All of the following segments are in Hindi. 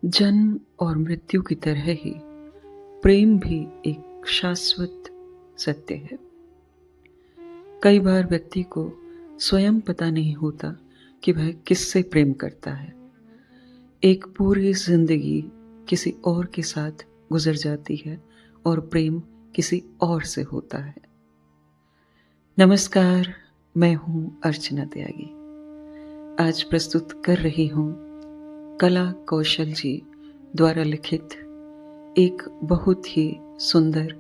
जन्म और मृत्यु की तरह ही प्रेम भी एक शाश्वत सत्य है। कई बार व्यक्ति को स्वयं पता नहीं होता कि वह किससे प्रेम करता है। एक पूरी जिंदगी किसी और के साथ गुजर जाती है और प्रेम किसी और से होता है। नमस्कार, मैं हूं अर्चना त्यागी। आज प्रस्तुत कर रही हूं कला कौशल जी द्वारा लिखित एक बहुत ही सुंदर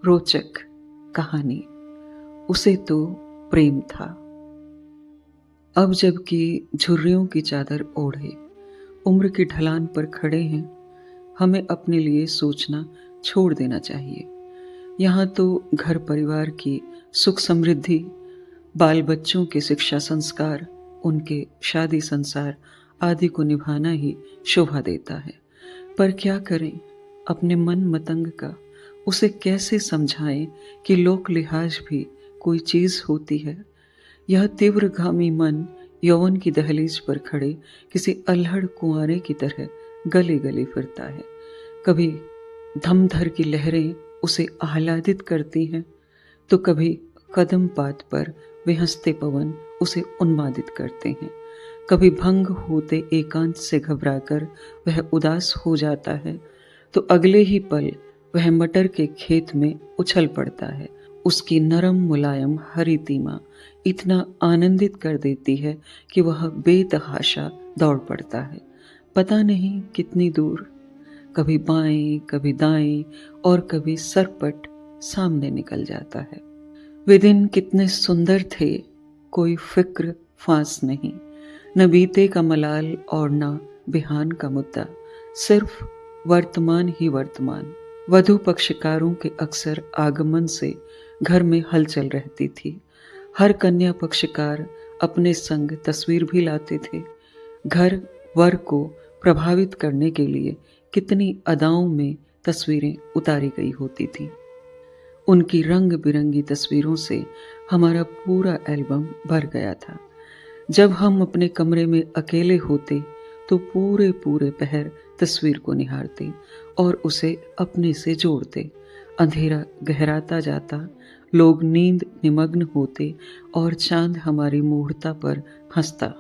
रोचक कहानी, उसे तो प्रेम था। अब जबकि झुर्रियों की चादर ओढ़े उम्र की ढलान पर खड़े हैं, हमें अपने लिए सोचना छोड़ देना चाहिए। यहाँ तो घर परिवार की सुख समृद्धि, बाल बच्चों के शिक्षा संस्कार, उनके शादी संसार आदि को निभाना ही शोभा देता है। पर क्या करें, अपने मन मतंग का उसे कैसे समझाएं कि लोक लिहाज भी कोई चीज होती है। यह तीव्रगामी मन यौवन की दहलीज पर खड़े किसी अल्हड़ कुंवारे की तरह गले गले फिरता है। कभी धमधर की लहरें उसे आह्लादित करती हैं, तो कभी कदम पात पर विहंसते पवन उसे उन्मादित करते हैं। कभी भंग होते एकांत से घबराकर वह उदास हो जाता है, तो अगले ही पल वह मटर के खेत में उछल पड़ता है। उसकी नरम मुलायम हरी तीमा इतना आनंदित कर देती है कि वह बेतहाशा दौड़ पड़ता है, पता नहीं कितनी दूर, कभी बाएं कभी दाएं और कभी सरपट सामने निकल जाता है। वे दिन कितने सुंदर थे, कोई फिक्र फांस नहीं, न बीते का मलाल और न बिहान का मुद्दा, सिर्फ वर्तमान ही वर्तमान। वधू पक्षकारों के अक्सर आगमन से घर में हलचल रहती थी। हर कन्या पक्षकार अपने संग तस्वीर भी लाते थे। घर वर को प्रभावित करने के लिए कितनी अदाओं में तस्वीरें उतारी गई होती थी। उनकी रंग बिरंगी तस्वीरों से हमारा पूरा एल्बम भर गया था। जब हम अपने कमरे में अकेले होते तो पूरे पूरे पहर तस्वीर को निहारते और उसे अपने से जोड़ते। अंधेरा गहराता जाता, लोग नींद निमग्न होते और चांद हमारी मूढ़ता पर हंसता।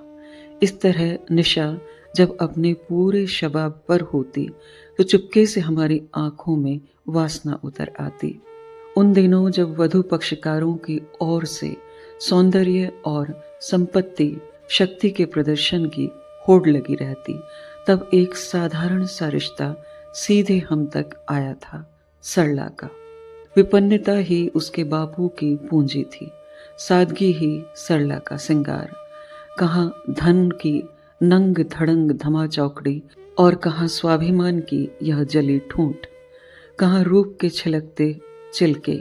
इस तरह निशा जब अपने पूरे शबाब पर होती तो चुपके से हमारी आंखों में वासना उतर आती। उन दिनों जब वधू पक्षकारों की ओर से सौंदर्य और संपत्ति शक्ति के प्रदर्शन की होड़ लगी रहती, तब एक साधारण सा रिश्ता सीधे हम तक आया था, सरला का। विपन्नता ही उसके बापू की पूंजी थी, सादगी ही सरला का सिंगार। कहाँ धन की नंग धड़ंग धमा चौकड़ी और कहाँ स्वाभिमान की यह जली ठूंठ, कहाँ रूप के छिलकते चिलके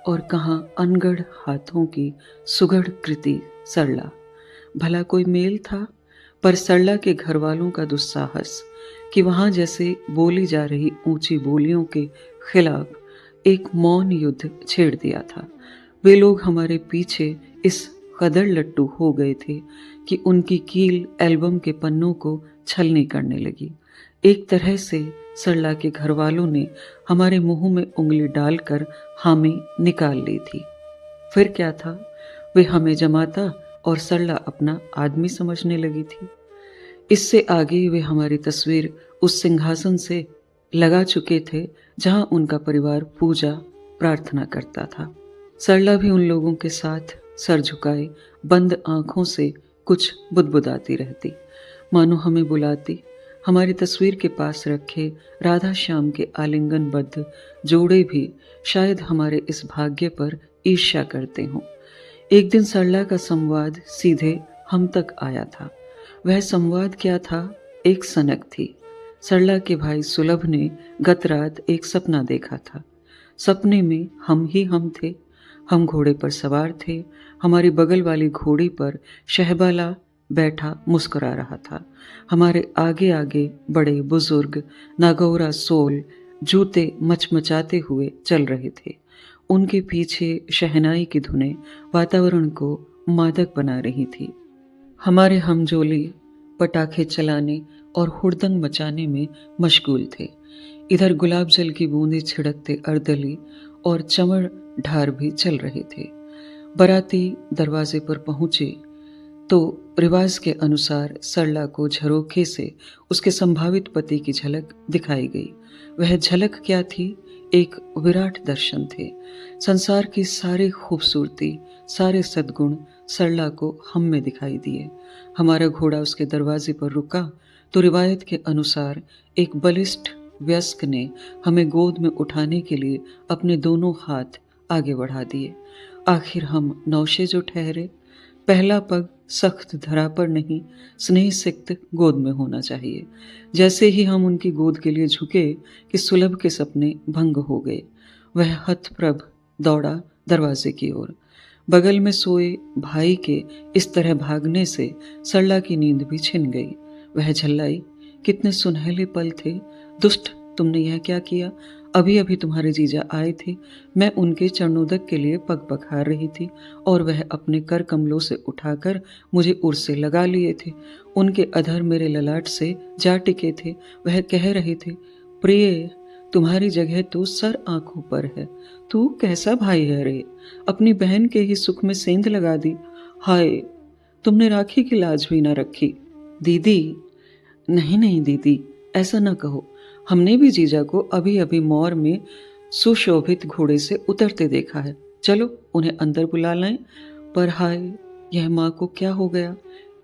और कहाँ अनगढ़ हाथों की सुगढ़ कृति सरला। भला कोई मेल था? पर सरला के घर वालों का दुस्साहस कि वहां जैसे बोली जा रही ऊंची बोलियों के खिलाफ एक मौन युद्ध छेड़ दिया था। वे लोग हमारे पीछे इस कदर लट्टू हो गए थे कि उनकी कील एल्बम के पन्नों को छलनी करने लगी। एक तरह से सरला के घर वालों ने हमारे मुंह में उंगली डालकर हामी निकाल ली थी। फिर क्या था, वे हमें जमाता और सरला अपना आदमी समझने लगी थी। इससे आगे वे हमारी तस्वीर उस सिंहासन से लगा चुके थे जहां उनका परिवार पूजा प्रार्थना करता था। सरला भी उन लोगों के साथ सर झुकाए बंद आंखों से कुछ बुदबुदाती रहती, मानो हमें बुलाती। हमारी तस्वीर के पास रखे राधा श्याम के आलिंगनबद्ध जोड़े भी शायद हमारे इस भाग्य पर ईर्ष्या करते हों। एक दिन सरला का संवाद सीधे हम तक आया था। वह संवाद क्या था? एक सनक थी। सरला के भाई सुलभ ने गत रात एक सपना देखा था। सपने में हम ही हम थे। हम घोड़े पर सवार थे। हमारी बगल वाली घोड़ी पर शहबाला बैठा मुस्कुरा रहा था। हमारे आगे आगे बड़े बुजुर्ग नागौरा सोल जूते मचमचाते हुए चल रहे थे। उनके पीछे शहनाई की धुनें वातावरण को मादक बना रही थी। हमारे हमजोली पटाखे चलाने और हुड़दंग मचाने में मशगूल थे। इधर गुलाब जल की बूंदें छिड़कते अर्दली और चमर ढार भी चल रहे थे। बाराती दरवाजे पर पहुंचे तो रिवाज के अनुसार सरला को झरोखे से उसके संभावित पति की झलक दिखाई गई। वह झलक क्या थी? एक विराट दर्शन थे। संसार की सारी खूबसूरती, सारे सद्गुण सरला को हम में दिखाई दिए। हमारा घोड़ा उसके दरवाजे पर रुका तो रिवायत के अनुसार एक बलिष्ठ वयस्क ने हमें गोद में उठाने के लिए अपने दोनों हाथ आगे बढ़ा दिए। आखिर हम नौशे जो ठहरे। पहला पग सख्त धरा पर नहीं, स्नेह सिक्त गोद में होना चाहिए। जैसे ही हम उनकी गोद के लिए झुके कि सुलभ के सपने भंग हो गए। वह हतप्रभ दौड़ा दरवाजे की ओर। बगल में सोए भाई के इस तरह भागने से सरला की नींद भी छिन गई। वह झल्लाई, कितने सुनहले पल थे। दुष्ट, तुमने यह क्या किया? अभी अभी तुम्हारे जीजा आए थे। मैं उनके चरणोदक के लिए पग पखार रही थी और वह अपने कर कमलों से उठाकर मुझे उर से लगा लिए थे। उनके अधर मेरे ललाट से जा टिके थे। वह कह रहे थे, प्रिय, तुम्हारी जगह तो सर आंखों पर है। तू कैसा भाई है रे? अपनी बहन के ही सुख में सेंध लगा दी। हाय, तुमने राखी की लाज भी न रखी। दीदी, नहीं नहीं दीदी, ऐसा न कहो। हमने भी जीजा को अभी अभी मौर में सुशोभित घोड़े से उतरते देखा है। चलो उन्हें अंदर बुला लाएं। पर हाय, यह माँ को क्या हो गया?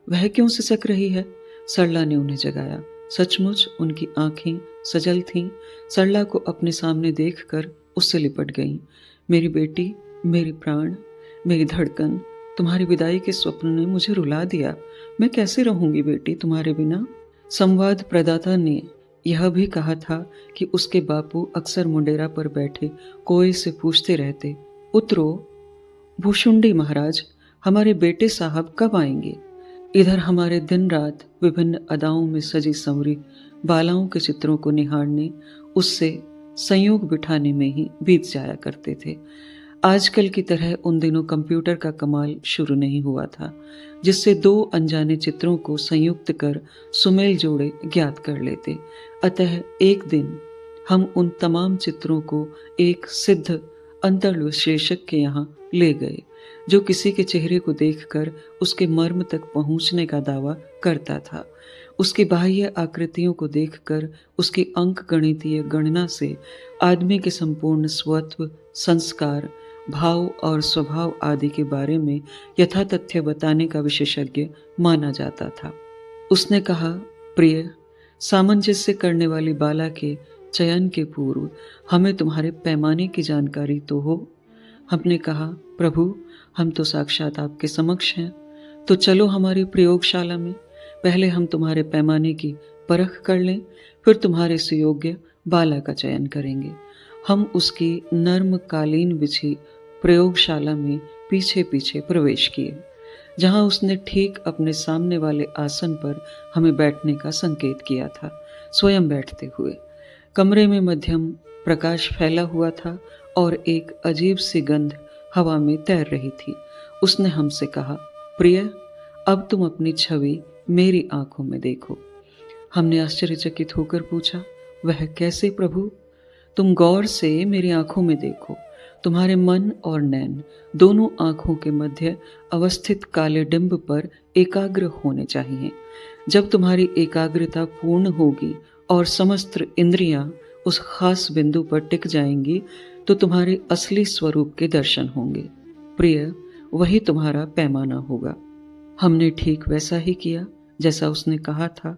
वह क्यों सिसक रही है? सरला ने उन्हें जगाया। सचमुच उनकी आंखें सजल थीं। सरला को अपने सामने देखकर उससे लिपट गईं। मेरी बेटी, मेरी प्राण, मेरी धड़कन, तुम्हारी विदाई के स्वप्न ने मुझे रुला दिया। मैं कैसे रहूंगी बेटी तुम्हारे बिना? संवाद प्रदाता ने यह भी कहा था कि उसके बापू अक्सर मुंडेरा पर बैठे कोए से पूछते रहते, उतरो भूषुंडी महाराज, हमारे बेटे साहब कब आएंगे? इधर हमारे दिन रात विभिन्न अदाओं में सजी संवरी बालाओं के चित्रों को निहारने, उससे संयोग बिठाने में ही बीत जाया करते थे। आजकल की तरह उन दिनों कंप्यूटर का कमाल शुरू नहीं हुआ था, जिससे दो अनजाने चित्रों को संयुक्त कर सुमेल जोड़े ज्ञात कर लेते। अतः एक दिन हम उन तमाम चित्रों को एक सिद्ध अंतर्विश्लेषक के यहाँ ले गए, जो किसी के चेहरे को देखकर उसके मर्म तक पहुँचने का दावा करता था। उसकी बाह्य आकृतियों को देखकर उसकी अंक गणितीय गणना से आदमी के संपूर्ण स्वत्व, संस्कार, भाव और स्वभाव आदि के बारे में यथातथ्य बताने का विशेषज्ञ माना जाता था। उसने कहा, प्रिय, सामंजस्य करने वाली बाला के चयन के पूर्व हमें तुम्हारे पैमाने की जानकारी तो हो। हमने कहा, प्रभु, हम तो साक्षात आपके समक्ष हैं, तो चलो हमारी प्रयोगशाला में। पहले हम तुम्हारे पैमाने की परख कर लें, फिर तुम्हारे सुयोग्य बाला का चयन करेंगे। हम उसकी नर्म कालीन बिछी प्रयोगशाला में पीछे पीछे प्रवेश किए, जहां उसने ठीक अपने सामने वाले आसन पर हमें बैठने का संकेत किया था, स्वयं बैठते हुए। कमरे में मध्यम प्रकाश फैला हुआ था और एक अजीब सी गंध हवा में तैर रही थी। उसने हमसे कहा, प्रिय, अब तुम अपनी छवि मेरी आंखों में देखो। हमने आश्चर्यचकित होकर पूछा, वह कैसे प्रभु? तुम गौर से मेरी आंखों में देखो। तुम्हारे मन और नैन दोनों आंखों के मध्य अवस्थित काले डिंब पर एकाग्र होने चाहिए। जब तुम्हारी एकाग्रता पूर्ण होगी और समस्त इंद्रियां उस खास बिंदु पर टिक जाएंगी, तो तुम्हारे असली स्वरूप के दर्शन होंगे। प्रिय, वही तुम्हारा पैमाना होगा। हमने ठीक वैसा ही किया जैसा उसने कहा था।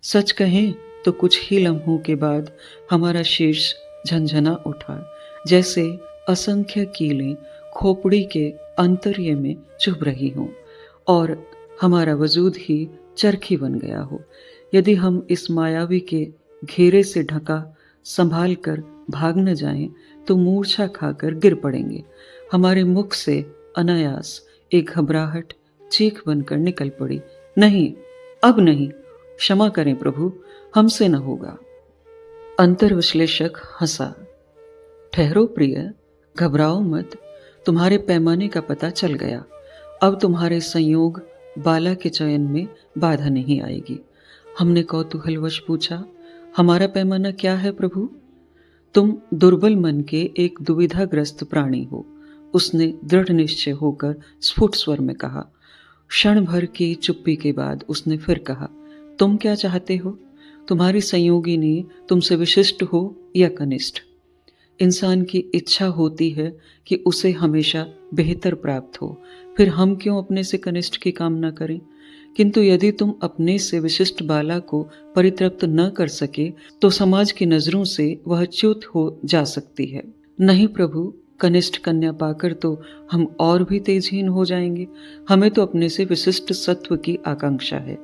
सच कहें तो कुछ ही लम्हों के बाद हमारा शीर्ष झंझना उठा, जैसे असंख्य कीलें खोपड़ी के अंतर्य में चुभ रही हों और हमारा वजूद ही चरखी बन गया हो। यदि हम इस मायावी के घेरे से ढका संभाल कर भाग न जाएं, तो मूर्छा खाकर गिर पड़ेंगे। हमारे मुख से अनायास एक घबराहट चीख बनकर निकल पड़ी, नहीं, अब नहीं, क्षमा करें प्रभु, हमसे न होगा। अंतर्विश्लेषक हंसा। ठहरो प्रिय, घबराओ मत, तुम्हारे पैमाने का पता चल गया। अब तुम्हारे संयोग बाला के चयन में बाधा नहीं आएगी। हमने कौतूहलवश पूछा, हमारा पैमाना क्या है प्रभु? तुम दुर्बल मन के एक दुविधाग्रस्त प्राणी हो, उसने दृढ़ निश्चय होकर स्फुट स्वर में कहा। क्षण भर की चुप्पी के बाद उसने फिर कहा, तुम क्या चाहते हो? तुम्हारी संयोगिनी तुमसे विशिष्ट हो या कनिष्ठ? इंसान की इच्छा होती है कि उसे हमेशा बेहतर प्राप्त हो, फिर हम क्यों अपने से कनिष्ठ की कामना करें? किंतु यदि तुम अपने से विशिष्ट बाला को परितृप्त न कर सके तो समाज की नजरों से वह च्युत हो जा सकती है। नहीं प्रभु, कनिष्ठ कन्या पाकर तो हम और भी तेजहीन हो जाएंगे। हमें तो अपने से विशिष्ट सत्व की आकांक्षा है,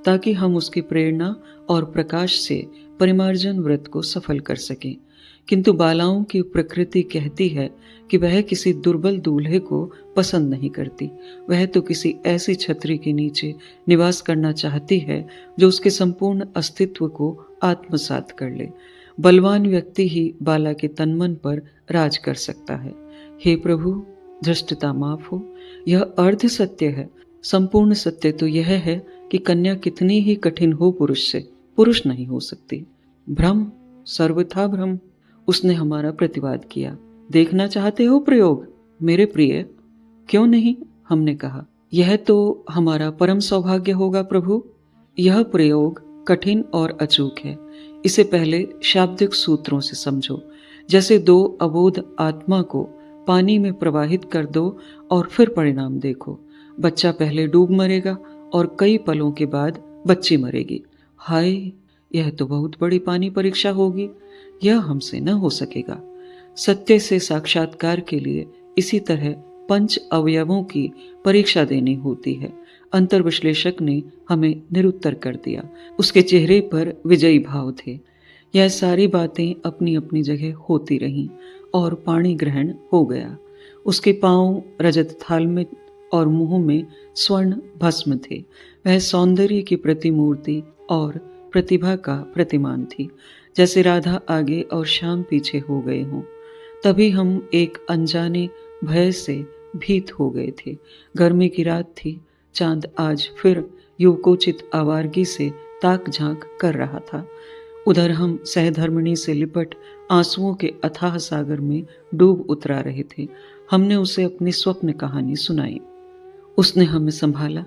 ताकि हम उसकी प्रेरणा और प्रकाश से परिमार्जन व्रत को सफल कर सकें। किंतु बालाओं की प्रकृति कहती है कि वह किसी दुर्बल दूल्हे को पसंद नहीं करती। वह तो किसी ऐसी छतरी के नीचे निवास करना चाहती है जो उसके संपूर्ण अस्तित्व को आत्मसात कर ले। बलवान व्यक्ति ही बाला के तनमन पर राज कर सकता है। हे प्रभु, धृष्टता माफ हो, यह अर्ध सत्य है। संपूर्ण सत्य तो यह है कि कन्या कितनी ही कठिन हो पुरुष से, पुरुष नहीं हो सकती। भ्रम, सर्वथा भ्रम। उसने हमारा प्रतिवाद किया। देखना चाहते हो प्रयोग मेरे प्रिय? क्यों नहीं, हमने कहा। यह तो हमारा परम सौभाग्य होगा प्रभु। यह प्रयोग कठिन और अचूक है। इसे पहले शाब्दिक सूत्रों से समझो। जैसे दो अबोध आत्मा को पानी में प्रवाहित कर दो और फिर परिणाम देखो। बच्चा पहले डूब मरेगा और कई पलों के बाद बच्ची मरेगी। हाय, यह तो बहुत बड़ी पानी परीक्षा होगी। यह हमसे न हो सकेगा। सत्य से साक्षात्कार के लिए इसी तरह पंच अवयवों की परीक्षा देनी होती है। अंतर्विश्लेषक ने हमें निरुत्तर कर दिया। उसके चेहरे पर विजयी भाव थे। यह सारी बातें अपनी अपनी जगह होती रहीं और पाणी ग्रहण हो गया। उसके पांव रजत थाल में और मुंह में स्वर्ण भस्म थे। वह सौंदर्य की प्रतिमूर्ति और प्रतिभा का प्रतिमान थी, जैसे राधा आगे और श्याम पीछे हो गए हों। तभी हम एक अनजाने भय से भीत हो गए थे। गर्मी की रात थी। चांद आज फिर युवकोचित आवारगी से ताक झांक कर रहा था। उधर हम सहधर्मिणी से लिपट आंसुओं के अथाह सागर में डूब उतरा रहे थे। हमने उसे अपनी स्वप्न कहानी सुनाई। उसने हमें संभाला।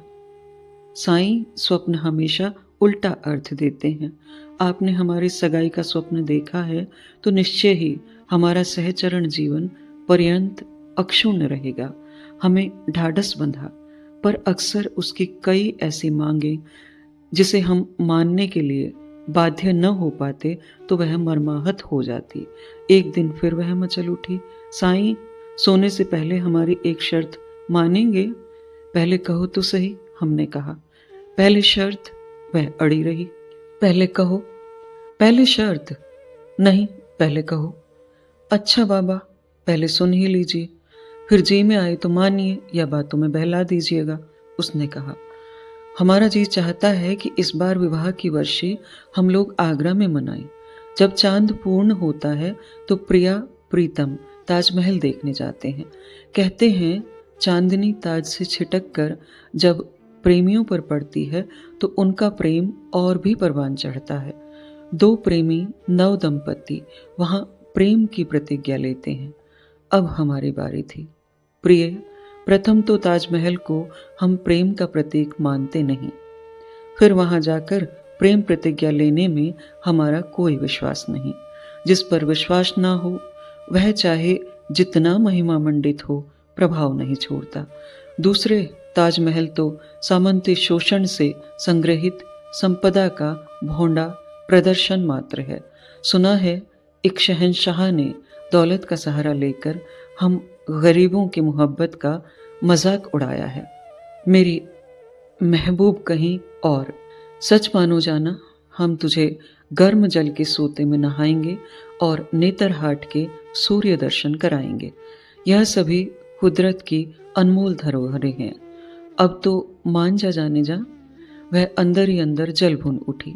साईं, स्वप्न हमेशा उल्टा अर्थ देते हैं। आपने हमारी सगाई का स्वप्न देखा है तो निश्चय ही हमारा सहचरण जीवन पर्यंत अक्षुण्ण रहेगा। हमें ढाढ़स बंधा, पर अक्सर उसकी कई ऐसी मांगे जिसे हम मानने के लिए बाध्य न हो पाते तो वह मर्माहत हो जाती। एक दिन फिर वह मचल उठी। साईं, सोने से पहले हमारी एक शर्त मानेंगे? पहले कहो तो सही, हमने कहा। पहले शर्त? वह अड़ी रही। पहले कहो। पहले शर्त? नहीं, पहले कहो। अच्छा बाबा, पहले सुन ही लीजिए, फिर जी में आए तो मानिए या बातों में बहला दीजिएगा, उसने कहा। हमारा जी चाहता है कि इस बार विवाह की वर्षी हम लोग आगरा में मनाएं। जब चांद पूर्ण होता है तो प्रिया प्रीतम ताजमहल देखने जाते हैं। कहते हैं चांदनी ताज से छिटक कर जब प्रेमियों पर पड़ती है तो उनका प्रेम और भी परवान चढ़ता है। दो प्रेमी नव दंपति वहां प्रेम की प्रतिज्ञा लेते हैं। अब हमारी बारी थी। प्रिय, प्रथम तो ताजमहल को हम प्रेम का प्रतीक मानते नहीं, फिर वहां जाकर प्रेम प्रतिज्ञा लेने में हमारा कोई विश्वास नहीं। जिस पर विश्वास ना हो वह चाहे जितना महिमा मंडित हो, प्रभाव नहीं छोड़ता। दूसरे, ताजमहल तो सामंती शोषण से संग्रहित संपदा का भोंडा प्रदर्शन मात्र है। सुना है एक शहंशाह ने दौलत का सहारा लेकर हम गरीबों की मोहब्बत का मजाक उड़ाया है। मेरी महबूब कहीं और। सच मानो जाना, हम तुझे गर्म जल के सोते में नहाएंगे और नेतरहाट के सूर्य दर्शन कराएंगे। यह सभी कुदरत की अनमोल धरोहरें हैं। अब तो मान जा जाने जा। वह अंदर ही अंदर जल भुन उठी।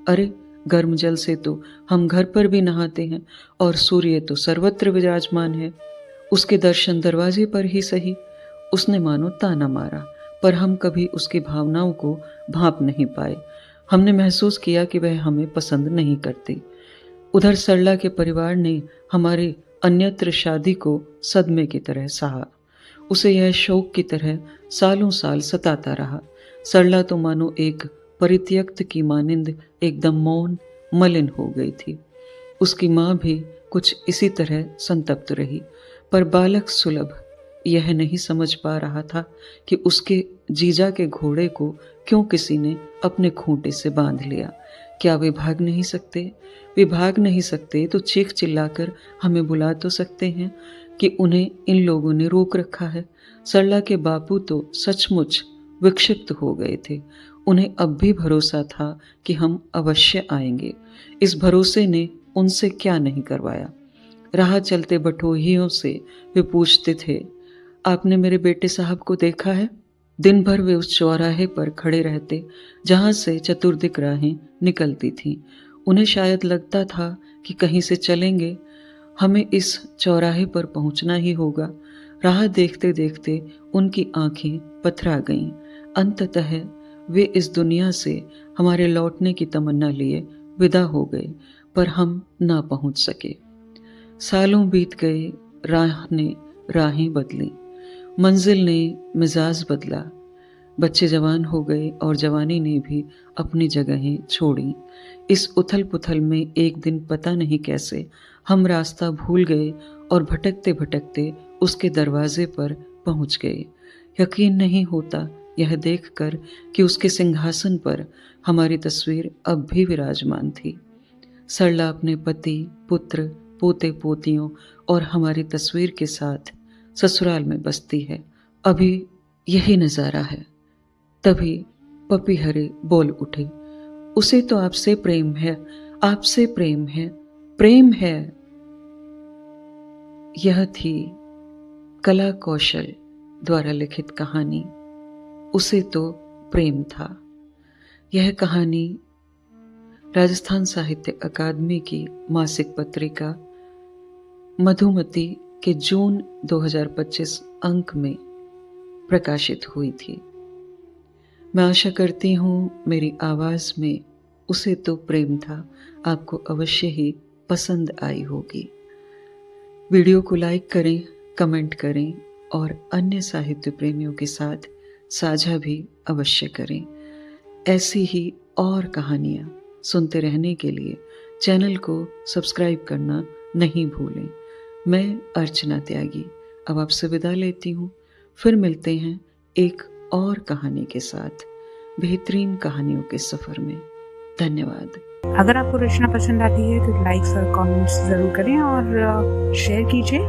अरे, गर्म जल से तो हम घर पर भी नहाते हैं और सूर्य तो सर्वत्र विराजमान है। उसके दर्शन दरवाजे पर ही सही। उसने मानो ताना मारा, पर हम कभी उसकी भावनाओं को भांप नहीं पाए। हमने महसूस किया कि वह हमें पसंद नहीं करती। उधर सरला के परिवार ने हमारी अन्यत्र शादी को सदमे की तरह सहा। उसे यह शोक की तरह सालों साल सताता रहा। सरला तो मानो एक परित्यक्त की मानिंद एकदम मौन मलिन हो गई थी। उसकी माँ भी कुछ इसी तरह संतप्त रही, पर बालक सुलभ यह नहीं समझ पा रहा था कि उसके जीजा के घोड़े को क्यों किसी ने अपने खूंटे से बांध लिया। क्या वे भाग नहीं सकते? वे भाग नहीं सकते तो चीख चिल्लाकर हमें बुला तो सकते हैं कि उन्हें इन लोगों ने रोक रखा है। सरला के बापू तो सचमुच विक्षिप्त हो गए थे। उन्हें अब भी भरोसा था कि हम अवश्य आएंगे। इस भरोसे ने उनसे क्या नहीं करवाया। राह चलते बटोहियों से वे पूछते थे, आपने मेरे बेटे साहब को देखा है? दिन भर वे उस चौराहे पर खड़े रहते जहां से चतुर्दिक राहें निकलती थीं। उन्हें शायद लगता था कि कहीं से चलेंगे, हमें इस चौराहे पर पहुंचना ही होगा। राह देखते देखते उनकी आंखें पथरा गईं। अंततः वे इस दुनिया से हमारे लौटने की तमन्ना लिए विदा हो गए, पर हम ना पहुंच सके। सालों बीत गए, राह ने राहें बदली, मंजिल ने मिजाज बदला, बच्चे जवान हो गए और जवानी ने भी अपनी जगहें छोड़ी। इस उथल पुथल में एक दिन पता नहीं कैसे हम रास्ता भूल गए और भटकते भटकते उसके दरवाजे पर पहुंच गए। यकीन नहीं होता यह देखकर कि उसके सिंहासन पर हमारी तस्वीर अब भी विराजमान थी। सरला अपने पति, पुत्र, पोते पोतियों और हमारी तस्वीर के साथ ससुराल में बसती है। अभी यही नज़ारा है। तभी पपीहरे बोल उठे, उसे तो आपसे प्रेम है, आपसे प्रेम है, प्रेम है। यह थी कला कौशल द्वारा लिखित कहानी उसे तो प्रेम था। यह कहानी राजस्थान साहित्य अकादमी की मासिक पत्रिका मधुमती के जून 2025 अंक में प्रकाशित हुई थी। मैं आशा करती हूँ मेरी आवाज़ में उसे तो प्रेम था आपको अवश्य ही पसंद आई होगी। वीडियो को लाइक करें, कमेंट करें और अन्य साहित्य प्रेमियों के साथ साझा भी अवश्य करें। ऐसी ही और कहानियाँ सुनते रहने के लिए चैनल को सब्सक्राइब करना नहीं भूलें। मैं अर्चना त्यागी अब आपसे विदा लेती हूँ। फिर मिलते हैं एक और कहानी के साथ बेहतरीन कहानियों के सफ़र में। धन्यवाद। अगर आपको रचना पसंद आती है तो लाइक्स और कमेंट्स ज़रूर करें और शेयर कीजिए।